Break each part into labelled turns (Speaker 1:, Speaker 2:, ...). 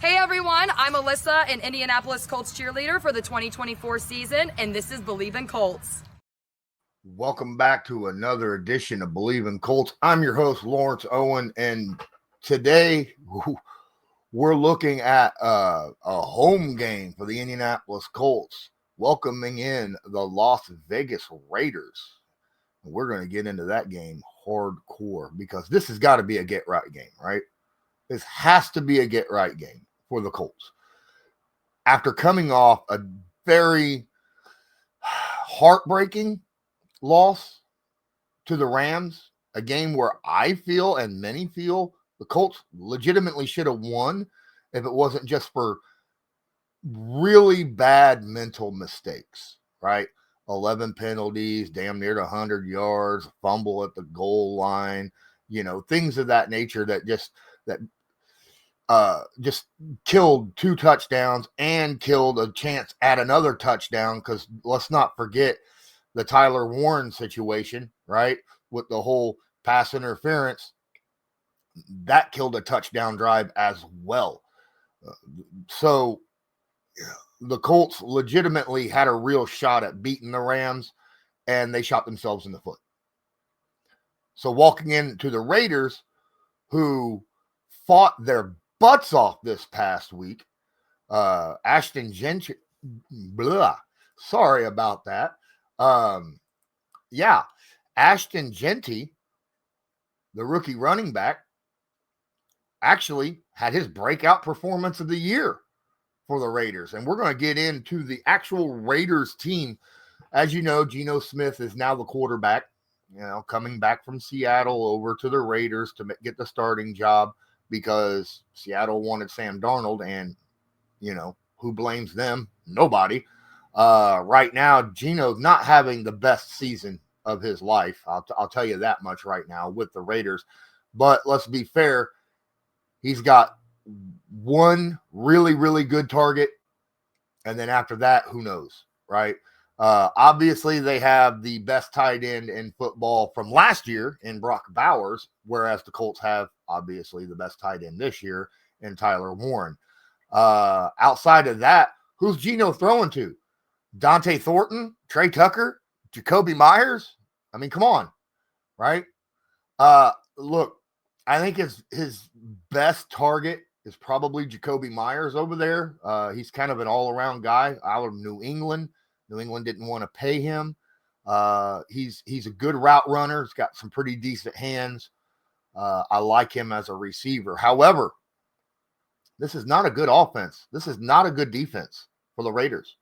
Speaker 1: Hey everyone, I'm Alyssa, an Indianapolis Colts cheerleader for the 2024 season, and this is Believe in Colts.
Speaker 2: Welcome back to another edition of Believe in Colts. I'm your host, Lawrence Owen, and today we're looking at a home game for the Indianapolis Colts, welcoming in the Las Vegas Raiders. And we're going to get into that game hardcore because this has got to be a get-right game, right? This has to be a get-right game for the Colts. After coming off a very heartbreaking loss to the Rams, a game where I feel and many feel the Colts legitimately should have won if it wasn't just for really bad mental mistakes, right? 11 penalties, damn near 100 yards, fumble at the goal line, things of that nature that just killed 2 touchdowns and killed a chance at another touchdown, because let's not forget the Tyler Warren situation, right? With the whole pass interference, that killed a touchdown drive as well. So the Colts legitimately had a real shot at beating the Rams, and they shot themselves in the foot. So walking into the Raiders, who fought their butts off this past week, Ashton Gentry, sorry about that. Ashton Genty, the rookie running back, actually had his breakout performance of the year for the Raiders. And we're going to get into the actual Raiders team. As you know, Geno Smith is now the quarterback, coming back from Seattle over to the Raiders to get the starting job because Seattle wanted Sam Darnold, and, who blames them? Nobody. Right now, Geno's not having the best season of his life. I'll tell you that much right now with the Raiders. But let's be fair. He's got one really, really good target. And then after that, who knows, right? Obviously, they have the best tight end in football from last year in Brock Bowers, whereas the Colts have, obviously, the best tight end this year in Tyler Warren. Outside of that, who's Geno throwing to? Dante Thornton, Trey Tucker, Jacoby Myers? I mean, come on, right? Look, I think his best target is probably Jacoby Myers over there. He's kind of an all-around guy out of New England. New England didn't want to pay him. He's a good route runner. He's got some pretty decent hands. I like him as a receiver. However, this is not a good offense. This is not a good defense for the Raiders.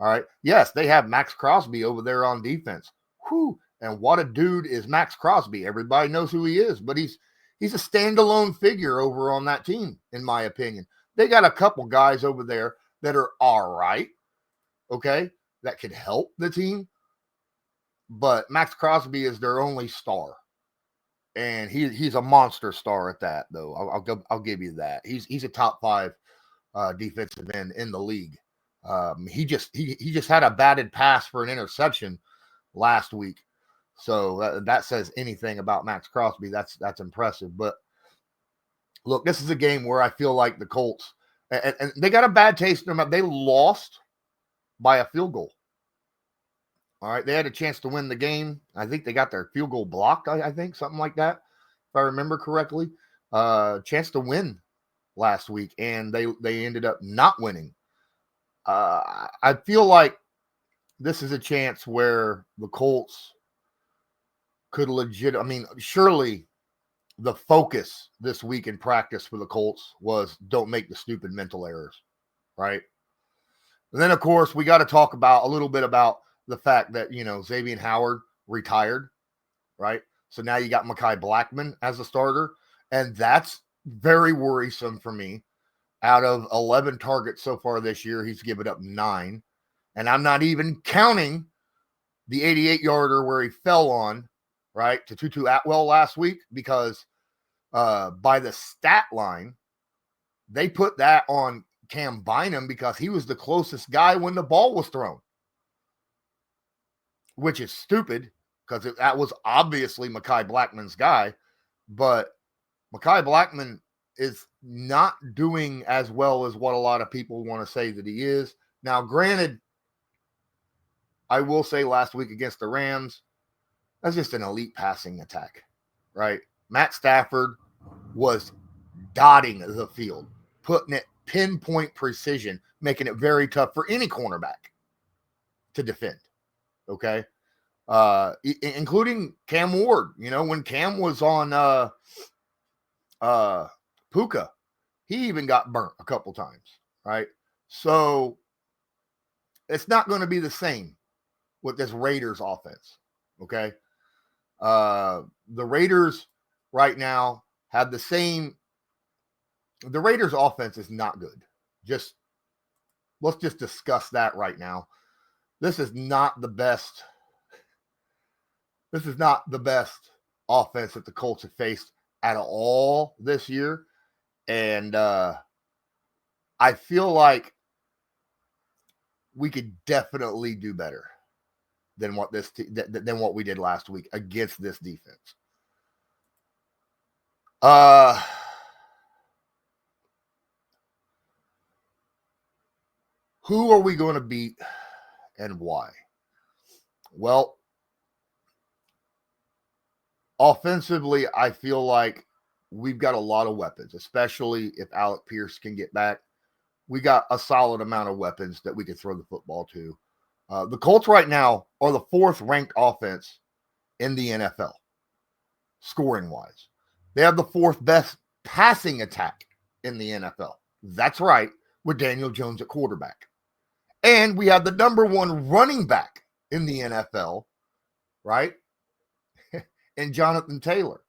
Speaker 2: All right. Yes, they have Max Crosby over there on defense. Whew. And what a dude is Max Crosby. Everybody knows who he is, but he's a standalone figure over on that team, in my opinion. They got a couple guys over there that are all right, okay, that could help the team. But Max Crosby is their only star. And he's a monster star at that, though. I'll give you that. He's a top 5 defensive end in the league. He just had a batted pass for an interception last week. So that says anything about Max Crosby. That's impressive. But look, this is a game where I feel like the Colts, and they got a bad taste in them. They lost by a field goal. All right, they had a chance to win the game. I think they got their field goal blocked. I think something like that, if I remember correctly. Chance to win last week, and they ended up not winning. I feel like this is a chance where the Colts could surely the focus this week in practice for the Colts was don't make the stupid mental errors, right? And then, of course, we got to talk about a little bit about the fact that, Xavier Howard retired, right? So now you got Mekhi Blackmon as a starter, and that's very worrisome for me. Out of 11 targets so far this year, he's given up 9. And I'm not even counting the 88-yarder where he fell on, right, to Tutu Atwell last week, because by the stat line, they put that on Cam Bynum because he was the closest guy when the ball was thrown, which is stupid because that was obviously Mekhi Blackmon's guy. But Mekhi Blackmon is not doing as well as what a lot of people want to say that he is. Now, granted, I will say last week against the Rams, that's just an elite passing attack, right? Matt Stafford was dotting the field, putting it pinpoint precision, making it very tough for any cornerback to defend, okay? Including Cam Ward. You know, when Cam was on Puka, he even got burnt a couple times, right? So it's not going to be the same with this Raiders offense, okay? The Raiders right now have the same. The Raiders offense is not good. Let's just discuss that right now. This is not the best. This is not the best offense that the Colts have faced at all this year. And I feel like we could definitely do better than what we did last week against this defense. Who are we going to beat and why? Well, offensively, I feel like we've got a lot of weapons, especially if Alec Pierce can get back. We got a solid amount of weapons that we can throw the football to. The Colts right now are the 4th ranked offense in the NFL, scoring-wise. They have the 4th best passing attack in the NFL. That's right, with Daniel Jones at quarterback. And we have the number 1 running back in the NFL, right? And Jonathan Taylor.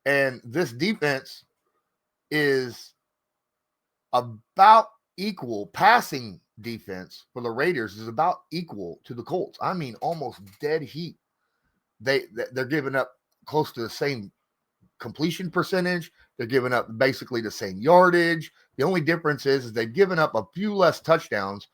Speaker 2: And this defense is about equal. Passing defense for the Raiders is about equal to the Colts. I mean, almost dead heat. They're giving up close to the same completion percentage. They're giving up basically the same yardage. The only difference is they've given up a few less touchdowns,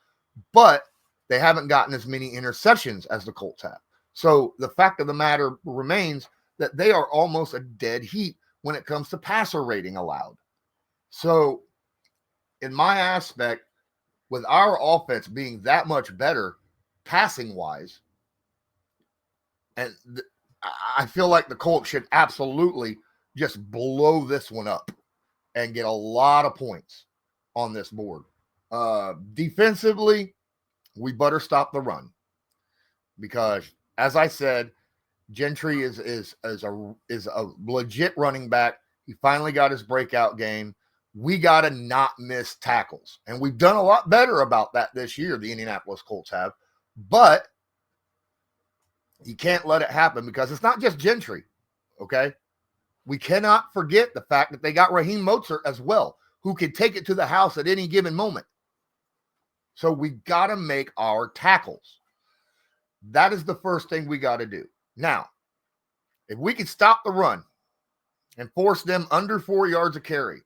Speaker 2: but they haven't gotten as many interceptions as the Colts have. So the fact of the matter remains that they are almost a dead heat when it comes to passer rating allowed. So in my aspect, with our offense being that much better passing wise, and I feel like the Colts should absolutely just blow this one up and get a lot of points on this board. Defensively, we better stop the run because, as I said, Gentry is a legit running back. He finally got his breakout game. We got to not miss tackles, and we've done a lot better about that this year. The Indianapolis Colts have, but you can't let it happen because it's not just Gentry. Okay, we cannot forget the fact that they got Raheem Mostert as well, who can take it to the house at any given moment. So we got to make our tackles. That is the first thing we got to do. Now, if we can stop the run and force them under 4 yards of carry,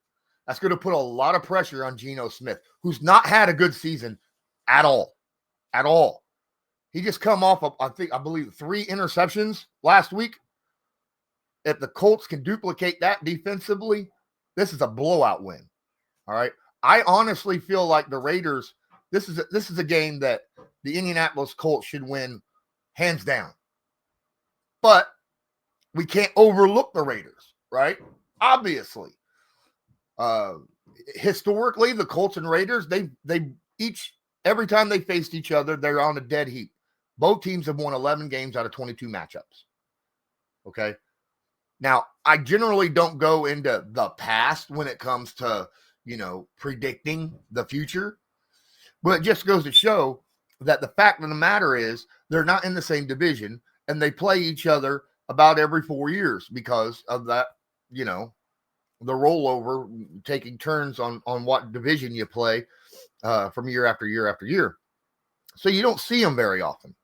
Speaker 2: that's going to put a lot of pressure on Geno Smith, who's not had a good season at all. At all. He just come off of, I believe, 3 interceptions last week. If the Colts can duplicate that defensively, this is a blowout win. All right. I honestly feel like the Raiders, this is a game that the Indianapolis Colts should win hands down. But we can't overlook the Raiders, right? Obviously. Historically, the Colts and Raiders, they each, every time they faced each other, they're on a dead heat. Both teams have won 11 games out of 22 matchups. Okay. Now, I generally don't go into the past when it comes to, predicting the future, but it just goes to show that the fact of the matter is they're not in the same division and they play each other about every 4 years because of that, the rollover, taking turns on what division you play from year after year after year. So you don't see them very often.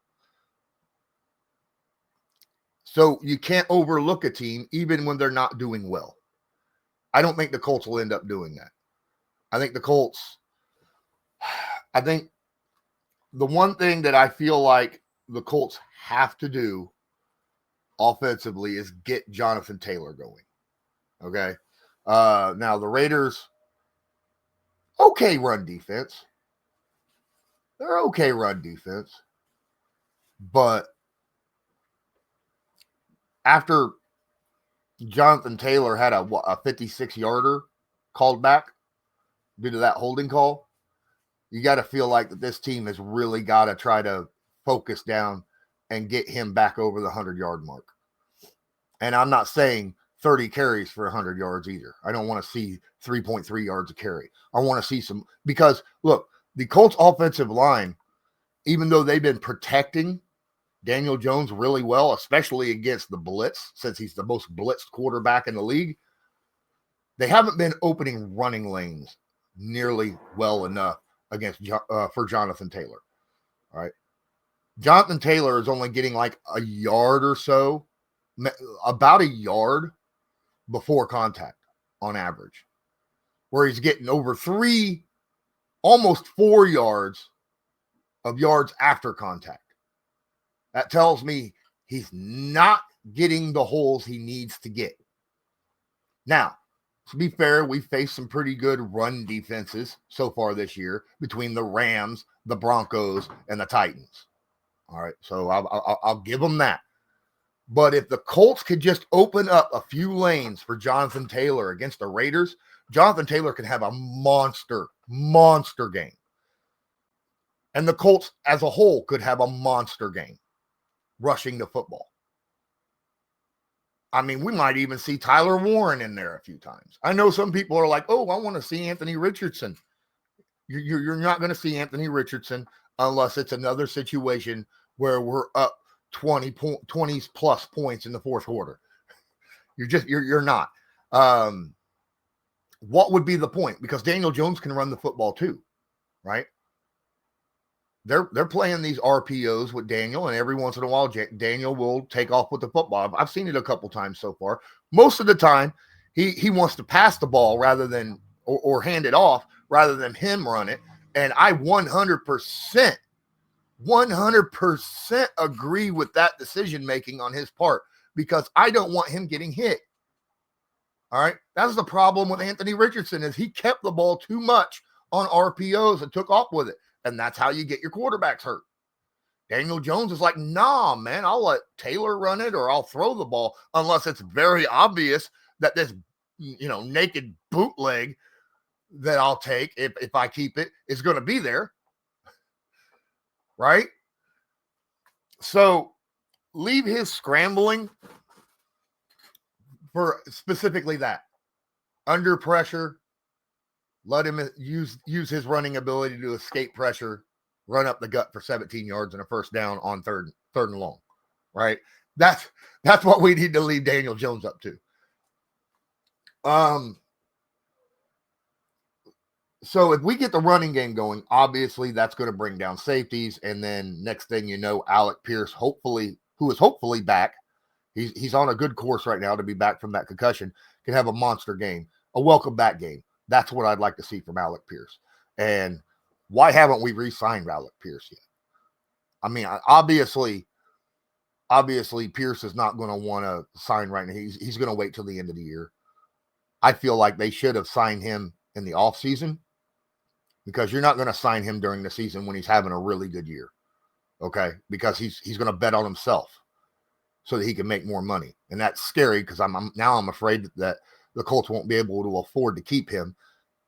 Speaker 2: So you can't overlook a team even when they're not doing well. I don't think the Colts will end up doing that. I think the one thing that I feel like the Colts have to do offensively is get Jonathan Taylor going. Okay. Now the Raiders, okay run defense. They're okay run defense. But after Jonathan Taylor had a 56-yarder called back due to that holding call, you got to feel like that this team has really got to try to focus down and get him back over the 100-yard mark. And I'm not saying 30 carries for 100 yards either. I don't want to see 3.3 yards a carry. I want to see some, because look, the Colts offensive line, even though they've been protecting Daniel Jones really well, especially against the blitz, since he's the most blitzed quarterback in the league, they haven't been opening running lanes nearly well enough against for Jonathan Taylor. All right. Jonathan Taylor is only getting like a yard or so, about a yard before contact on average, where he's getting over 3, almost 4 yards of yards after contact. That tells me he's not getting the holes he needs to get. Now, to be fair, we've faced some pretty good run defenses so far this year between the Rams, the Broncos, and the Titans. All right, so I'll give them that. But if the Colts could just open up a few lanes for Jonathan Taylor against the Raiders, Jonathan Taylor could have a monster game. And the Colts as a whole could have a monster game rushing the football. I mean, we might even see Tyler Warren in there a few times. I know some people are like, oh, I want to see Anthony Richardson. You're not going to see Anthony Richardson unless it's another situation where we're up 20 plus points in the fourth quarter. You're not. What would be the point? Because Daniel Jones can run the football too, right? They're playing these RPOs with Daniel, and every once in a while, Daniel will take off with the football. I've seen it a couple times so far. Most of the time, he wants to pass the ball rather than or hand it off rather than him run it. And I 100% agree with that decision making on his part, because I don't want him getting hit. All right, that's the problem with Anthony Richardson, is he kept the ball too much on RPOs and took off with it. And that's how you get your quarterbacks hurt. Daniel Jones is like, nah, man, I'll let Taylor run it, or I'll throw the ball, unless it's very obvious that this, naked bootleg that I'll take if I keep it is going to be there. Right? So leave his scrambling for specifically that. Under pressure, let him use his running ability to escape pressure, run up the gut for 17 yards and a first down on third and long, right? That's what we need to leave Daniel Jones up to. So if we get the running game going, obviously that's going to bring down safeties, and then next thing you know, Alec Pierce, who is hopefully back, he's on a good course right now to be back from that concussion, can have a monster game, a welcome back game. That's what I'd like to see from Alec Pierce. And why haven't we re-signed Alec Pierce yet? I mean, obviously Pierce is not going to want to sign right now. He's going to wait till the end of the year. I feel like they should have signed him in the offseason, because you're not going to sign him during the season when he's having a really good year. Okay? Because he's going to bet on himself so that he can make more money. And that's scary, because I'm afraid that the Colts won't be able to afford to keep him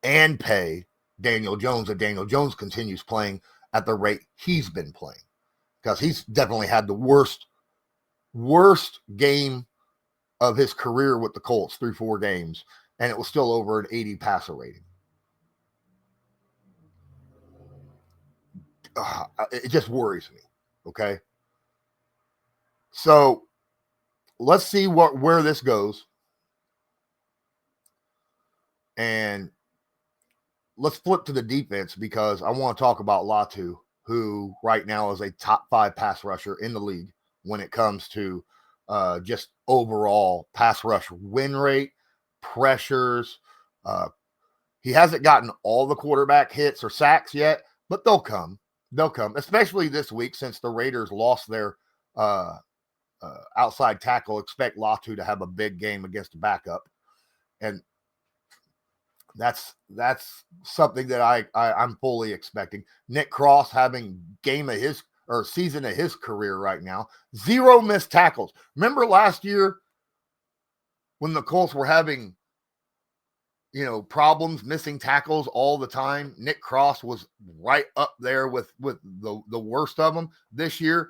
Speaker 2: and pay Daniel Jones, and Daniel Jones continues playing at the rate he's been playing, because he's definitely had the worst game of his career with the Colts through 4 games, and it was still over an 80 passer rating. It just worries me. Okay. So let's see where this goes. And let's flip to the defense, because I want to talk about Latu, who right now is a top 5 pass rusher in the league when it comes to just overall pass rush win rate, pressures. He hasn't gotten all the quarterback hits or sacks yet, but they'll come. They'll come, especially this week, since the Raiders lost their outside tackle. Expect Latu to have a big game against the backup. And That's something that I'm fully expecting. Nick Cross having game of his or season of his career right now. 0 missed tackles. Remember last year when the Colts were having, problems missing tackles all the time? Nick Cross was right up there with the worst of them. This year,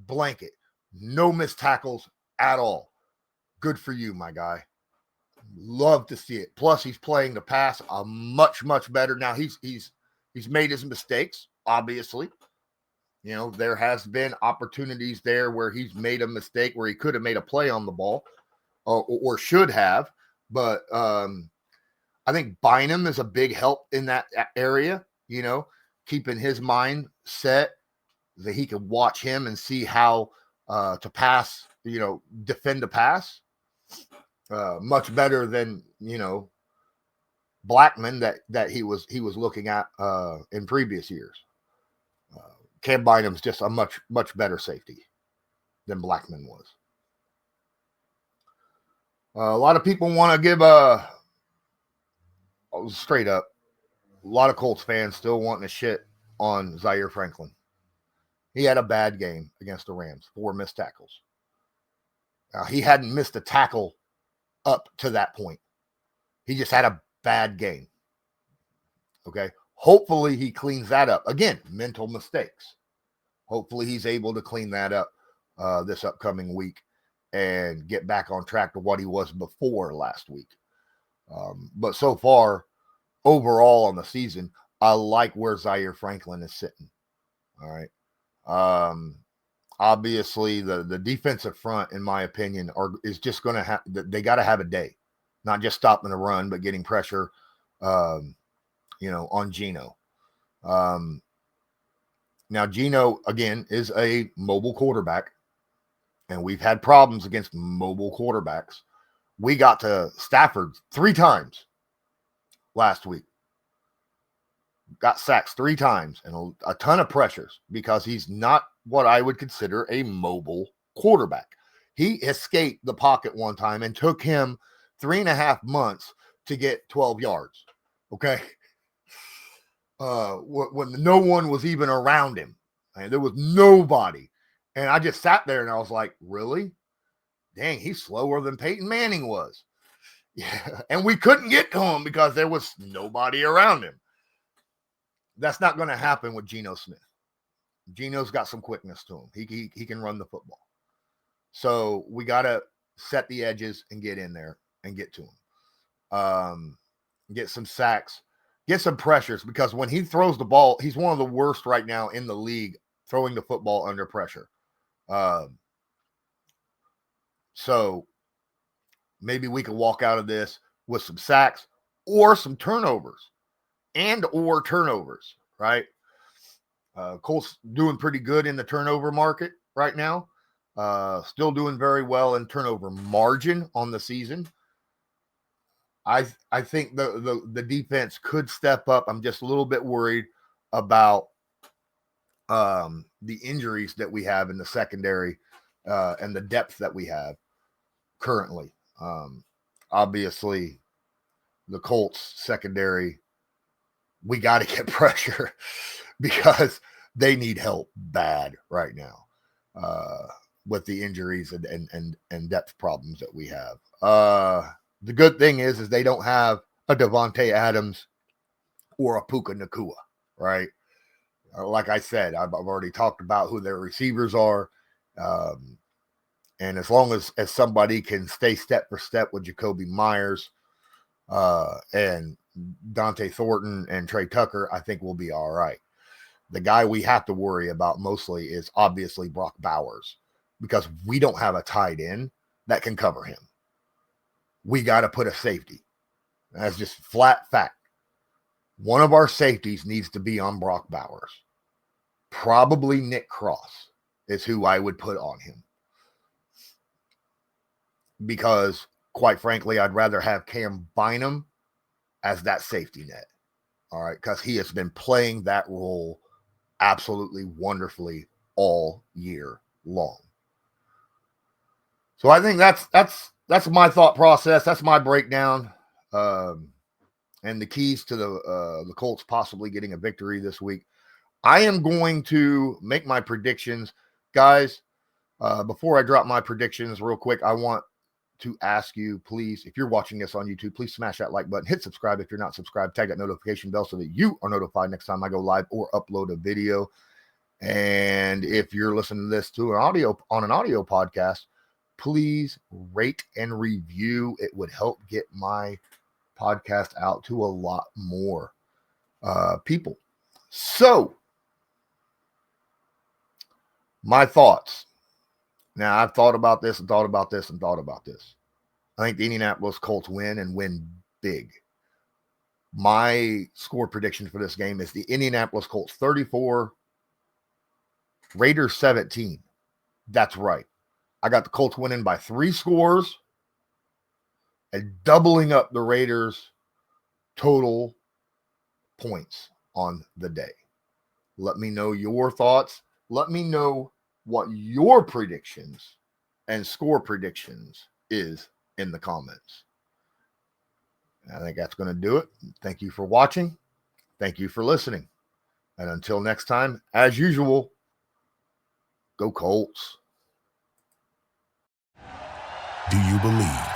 Speaker 2: blanket. No missed tackles at all. Good for you, my guy. Love to see it. Plus, he's playing the pass much better now. He's made his mistakes, obviously. There has been opportunities there where he's made a mistake where he could have made a play on the ball, or should have. But I think Bynum is a big help in that area. Keeping his mind set that he can watch him and see how to pass. Defend a pass. Much better than Blackman that he was looking at in previous years. Cam Bynum's just a much better safety than Blackman was. A lot of people want to give straight up. A lot of Colts fans still wanting to shit on Zaire Franklin. He had a bad game against the Rams, 4 missed tackles. He hadn't missed a tackle up to that point. He just had a bad game. Okay. Hopefully he cleans that up. Again, mental mistakes. Hopefully he's able to clean that up this upcoming week and get back on track to what he was before last week. But so far, overall on the season, I like where Zaire Franklin is sitting. All right. Obviously, the defensive front, in my opinion, is just going to have. They got to have a day, not just stopping the run, but getting pressure, on Geno. Now Geno again is a mobile quarterback, and we've had problems against mobile quarterbacks. We got to Stafford 3 times last week. Got sacks 3 times and a ton of pressures because he's not what I would consider a mobile quarterback. He escaped the pocket one time and took him 3.5 months to get 12 yards. Okay. When no one was even around him, and there was nobody. And I just sat there and I was like, really? Dang, he's slower than Peyton Manning was. Yeah. And we couldn't get to him because there was nobody around him. That's not going to happen with Geno Smith. Geno's got some quickness to him. He can run the football. So we got to set the edges and get in there and get to him. Get some sacks, get some pressures, because when he throws the ball, he's one of the worst right now in the league throwing the football under pressure. So maybe we can walk out of this with some sacks or some turnovers. Right? Colts doing pretty good in the turnover market right now. Still doing very well in turnover margin on the season. I think the defense could step up. I'm just a little bit worried about the injuries that we have in the secondary and the depth that we have currently. Obviously, the Colts secondary, we got to get pressure because they need help bad right now with the injuries and depth problems that we have. The good thing is they don't have a Devontae Adams or a Puka Nacua, right? Like I said, I've already talked about who their receivers are. And as long as somebody can stay step for step with Jacoby Myers and Dante Thornton and Trey Tucker, I think we'll be all right. The guy we have to worry about mostly is obviously Brock Bowers, because we don't have a tight end that can cover him. We got to put a safety. That's just flat fact. One of our safeties needs to be on Brock Bowers. Probably Nick Cross is who I would put on him. Because, quite frankly, I'd rather have Cam Bynum as that safety net. All right, because he has been playing that role absolutely wonderfully all year long. So I think that's my thought process. That's my breakdown. and the keys to the Colts possibly getting a victory this week. I am going to make my predictions. Guys, before I drop my predictions real quick, I want to ask you, please, if you're watching this on YouTube, please smash that like button, hit subscribe if you're not subscribed, tag that notification bell so that you are notified next time I go live or upload a video. And if you're listening to this to an audio podcast, please rate and review. It would help get my podcast out to a lot more people. So, my thoughts. Now, I've thought about this and thought about this and thought about this. I think the Indianapolis Colts win and win big. My score prediction for this game is the Indianapolis Colts 34, Raiders 17. That's right. I got the Colts winning by 3 scores and doubling up the Raiders' total points on the day. Let me know your thoughts. Let me know what your predictions and score predictions is in the comments. I think that's going to do it. Thank you for watching. Thank you for listening. And until next time, as usual, go Colts.
Speaker 3: Do you believe